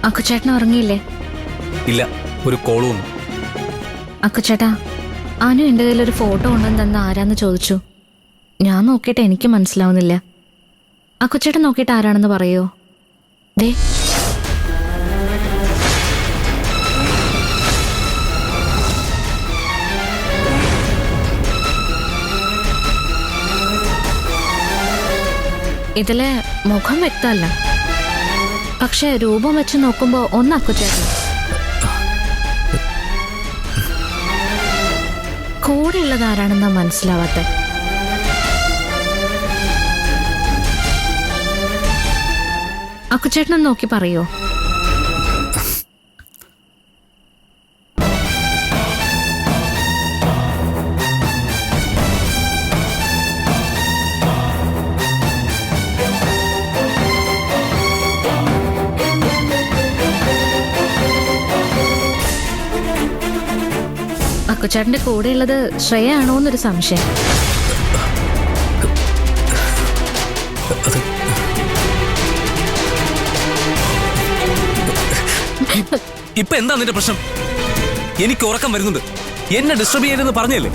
അക്കുച്ചേട്ടൻ ഉറങ്ങിയില്ലേ? ഇല്ല, ഒരു കോള് വന്നു. അക്കുച്ചേട്ടാ, അനു എൻ്റെ കയ്യിലൊരു ഫോട്ടോ ഉണ്ടെന്ന് തന്ന ആരാന്ന് ചോദിച്ചു. ഞാൻ നോക്കിയിട്ട് എനിക്ക് മനസ്സിലാവുന്നില്ല. അക്കുച്ചേട്ടൻ നോക്കിയിട്ട് ആരാണെന്ന് പറയോ? ദേ, ഇതിലെ മുഖം വ്യക്തമല്ല, പക്ഷെ രൂപം വെച്ച് നോക്കുമ്പോ ഒന്ന് അക്കുച്ചേട്ടൻ. കൂടെയുള്ളത് ആരാണെന്നാ മനസ്സിലാവാത്ത. അക്കുച്ചേട്ടനെ നോക്കി പറയോ? അക്കുച്ചേട്ടന്റെ കൂടെയുള്ളത് ശ്രേയ ആണോ എന്നൊരു സംശയം. ഇപ്പൊ എന്താ നിന്റെ പ്രശ്നം? എനിക്ക് ഉറക്കം വരുന്നുണ്ട്. എന്നെ ഡിസ്റ്റർബ് ചെയ്യരുതെന്ന് പറഞ്ഞല്ലേ?